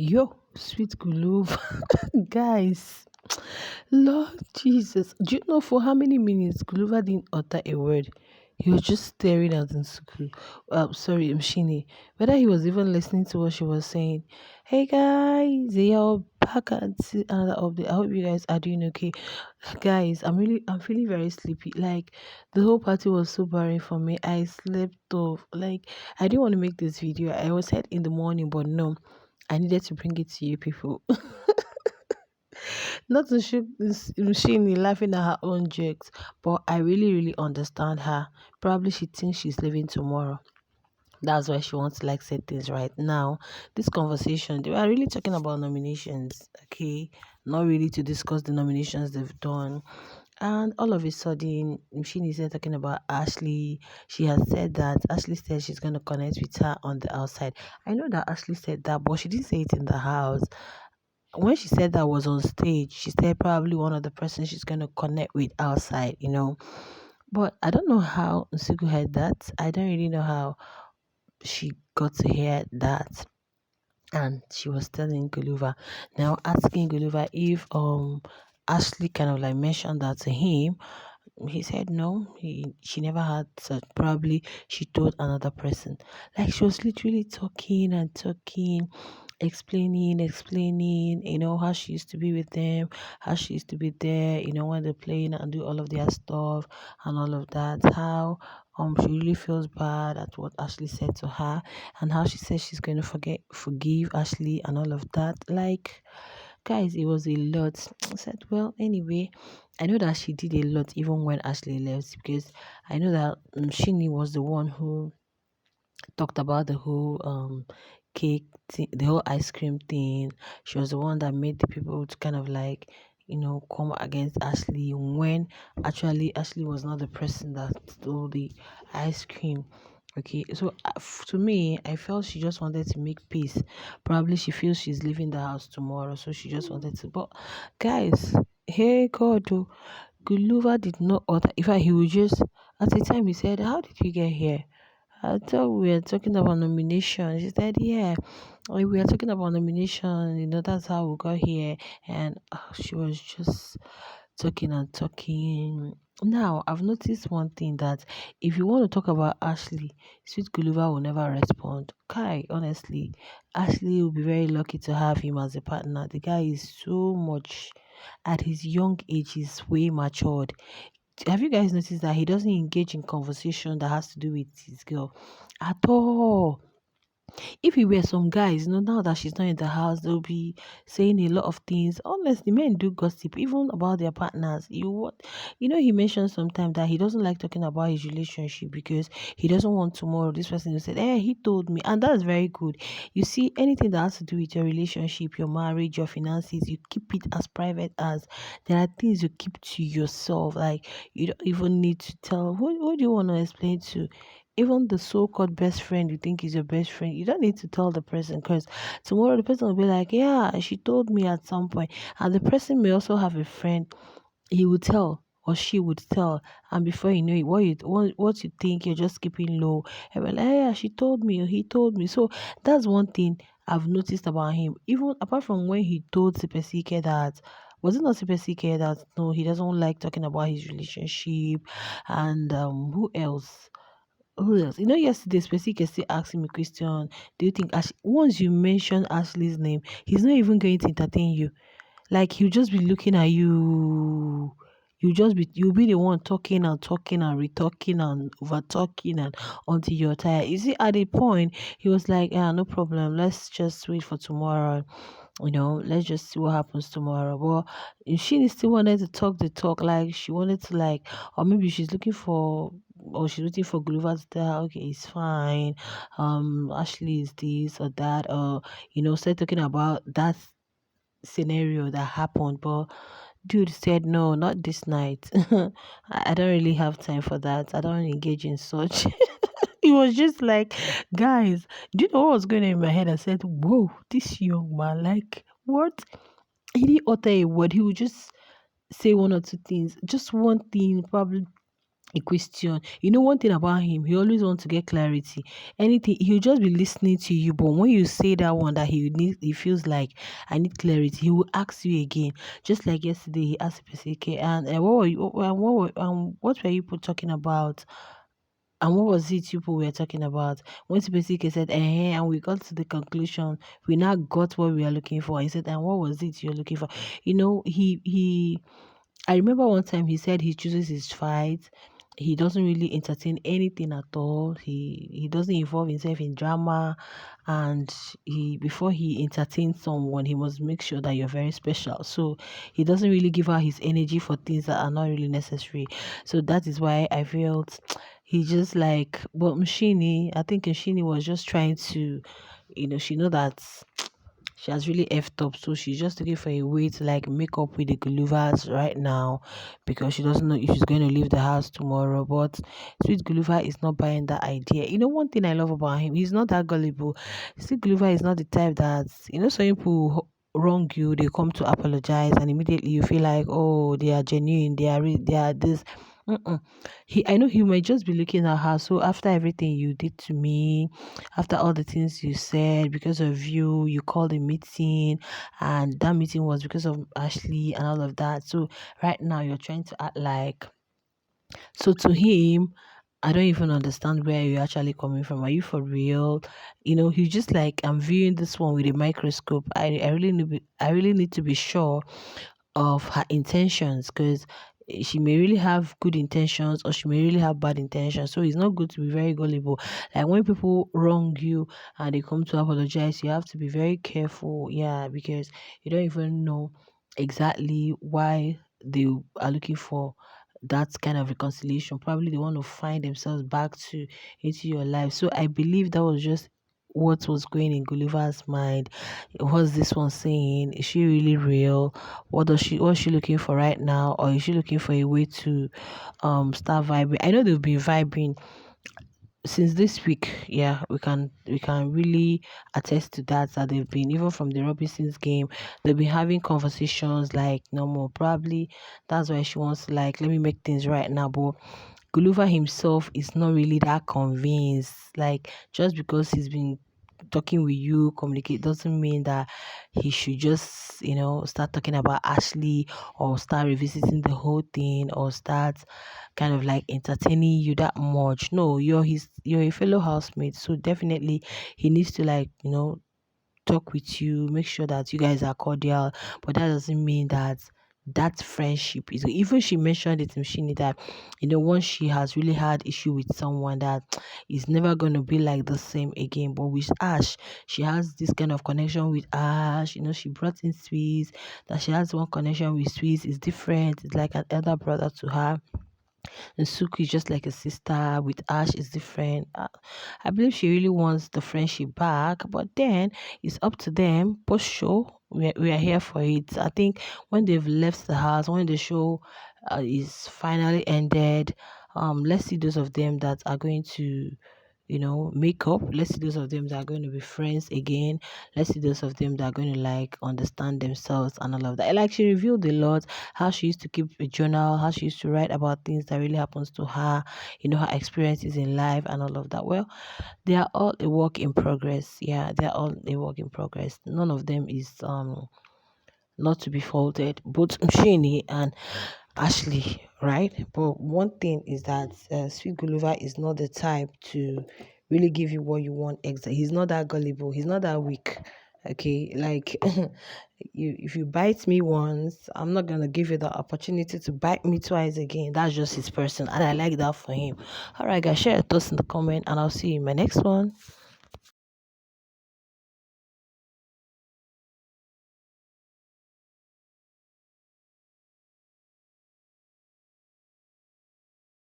Yo, sweet Guluva. Guys, Lord Jesus. Do you know for how many minutes Guluva didn't utter a word? He was just staring at Nsuku. Sorry, Mshini. Whether he was even listening to what she was saying. Hey guys, you're back at another update. I hope you guys are doing okay. Guys, I'm feeling very sleepy. Like the whole party was so boring for me. I slept off. Like I didn't want to make this video. I was head in the morning, but no. I needed to bring it to you people. Not to shoot this Mshini laughing at her own jokes, but I really understand her. Probably she thinks she's leaving tomorrow. That's why she wants to like set things right now. This conversation, they were really talking about nominations, okay? Not really to discuss the nominations they've done. And all of a sudden, Mshini is talking about Ashley. She has said that Ashley said she's going to connect with her on the outside. I know that Ashley said that, but she didn't say it in the house. When she said that was on stage, she said probably one of the persons she's going to connect with outside. But I don't know how Nsugu heard that. I don't really know how she got to hear that. And she was telling Guluva, now asking Guluva if Ashley kind of like mentioned that to him. He said no, she never had such. Probably she told another person. Like she was literally talking and talking, explaining, how she used to be with them, how she used to be there, when they're playing and do all of their stuff and all of that. How she really feels bad at what Ashley said to her, and how she says she's going to forgive Ashley and all of that. Like, guys, it was a lot. I said, well, anyway, I know that she did a lot even when Ashley left, because I know that Mshini was the one who talked about the whole cake thing, the whole ice cream thing. She was the one that made the people to kind of like, come against Ashley when actually Ashley was not the person that stole the ice cream. Okay, so to me, I felt she just wanted to make peace. Probably she feels she's leaving the house tomorrow, so she just wanted to. But guys, hey God, oh, Guluva did not order. In fact, he would just at the time he said, "How did you get here?" I thought we were talking about nomination. She said, yeah, we are talking about nomination. That's how we got here. And she was just talking and talking. Now, I've noticed one thing that if you want to talk about Ashley, Sweet Gulliver will never respond. Kai, honestly, Ashley will be very lucky to have him as a partner. The guy is so much, at his young age, he's way matured. Have you guys noticed that he doesn't engage in conversation that has to do with his girl at all? If he were some guys, now that she's not in the house, they'll be saying a lot of things. Honestly, men do gossip, even about their partners. He mentioned sometime that he doesn't like talking about his relationship because he doesn't want tomorrow this person to say, he told me. And that's very good. You see, anything that has to do with your relationship, your marriage, your finances, you keep it as private as there are things you keep to yourself. Like, you don't even need to tell. Who do you want to explain to? Even the so-called best friend you think is your best friend, you don't need to tell the person, because tomorrow the person will be like, yeah, she told me at some point. And the person may also have a friend he would tell, or she would tell, and before you know it, what you think you're just keeping low, and we're like, yeah, she told me or he told me. So that's one thing I've noticed about him. Even apart from when he told Sipesike that, was it not Sipesike that no, he doesn't like talking about his relationship, and who else? Who else? Yesterday, Specific still asking me question. Do you think once you mention Ashley's name, he's not even going to entertain you. Like he'll just be looking at you. You'll be the one talking and talking and retalking and over talking and until you're tired. You see, at a point he was like, "Yeah, no problem. Let's just wait for tomorrow. Let's just see what happens tomorrow." But she still wanted to talk the talk, like she wanted to like, or maybe she's waiting for Gulliver to tell her, okay, it's fine. Ashley is this or that, or start talking about that scenario that happened. But dude said, no, not this night. I don't really have time for that. I don't engage in such. It was just like, guys, do you know what was going on in my head? I said, whoa, this young man, like, what? He didn't utter a word. He would just say one or two things. Just one thing, probably a question. One thing about him, he always wants to get clarity. Anything, he'll just be listening to you. But when you say that one that he feels like I need clarity, he will ask you again. Just like yesterday, he asked me, okay, and what were you, what were you people talking about? And what was it you people were talking about? When Sipesike said, and we got to the conclusion, we now got what we are looking for. He said, and what was it you're looking for? I remember one time he said he chooses his fight. He doesn't really entertain anything at all. He doesn't involve himself in drama, and he before he entertains someone, he must make sure that you're very special. So he doesn't really give out his energy for things that are not really necessary. So that is why I felt he just like. But Mshini, I think Mshini was just trying to, she know that she has really effed up, so she's just looking for a way to like make up with the Guluvas right now because she doesn't know if she's going to leave the house tomorrow. But Sweet Guluva is not buying that idea. One thing I love about him, he's not that gullible. Sweet Guluva is not the type that some people wrong you, they come to apologize, and immediately you feel like, oh, they are genuine, they are this. Mm-mm. I know he might just be looking at her. So after everything you did to me, after all the things you said, because of you called a meeting, and that meeting was because of Ashley and all of that. So right now you're trying to act like. So to him, I don't even understand where you're actually coming from. Are you for real? He's just like, I'm viewing this one with a microscope. I really need to be sure of her intentions, because she may really have good intentions or she may really have bad intentions. So it's not good to be very gullible. Like when people wrong you and they come to apologize, you have to be very careful. Yeah, because you don't even know exactly why they are looking for that kind of reconciliation. Probably they want to find themselves back to into your life. So I believe that was just what was going in Gulliver's mind. What's this one saying? Is she really real? What's she looking for right now? Or is she looking for a way to start vibing? I know they've been vibing since this week. Yeah, we can really attest to that they've been, even from the Robinsons game, they've been having conversations like normal. Probably that's why she wants to like, let me make things right now. But Guluva himself is not really that convinced. Like, just because he's been talking with you, communicate, doesn't mean that he should just, start talking about Ashley, or start revisiting the whole thing, or start kind of like entertaining you that much. No, you're a fellow housemate, so definitely he needs to like, talk with you, make sure that you guys are cordial. But that doesn't mean that that friendship is. Even she mentioned it to Mshini that, once she has really had issue with someone, that is never going to be like the same again. But with Ash, she has this kind of connection with Ash. She brought in Swiss, that she has one connection with Swiss is different. It's like an elder brother to her. And Suki is just like a sister. With Ash is different. I believe she really wants the friendship back, but then it's up to them. Post show, we are here for it. I think when they've left the house, when the show is finally ended, let's see those of them that are going to, make up. Let's see those of them that are going to be friends again. Let's see those of them that are going to like understand themselves and all of that. Like, she revealed a lot, how she used to keep a journal, how she used to write about things that really happens to her, her experiences in life and all of that. Well, they are all a work in progress. Yeah, they are all a work in progress. None of them is not to be faulted. Both Mshini and Ashley, right? But one thing is that Sweet Gulliver is not the type to really give you what you want. He's not that gullible. He's not that weak. Okay, like if you bite me once, I'm not gonna give you the opportunity to bite me twice again. That's just his person, and I like that for him. All right, guys, share your thoughts in the comment, and I'll see you in my next one.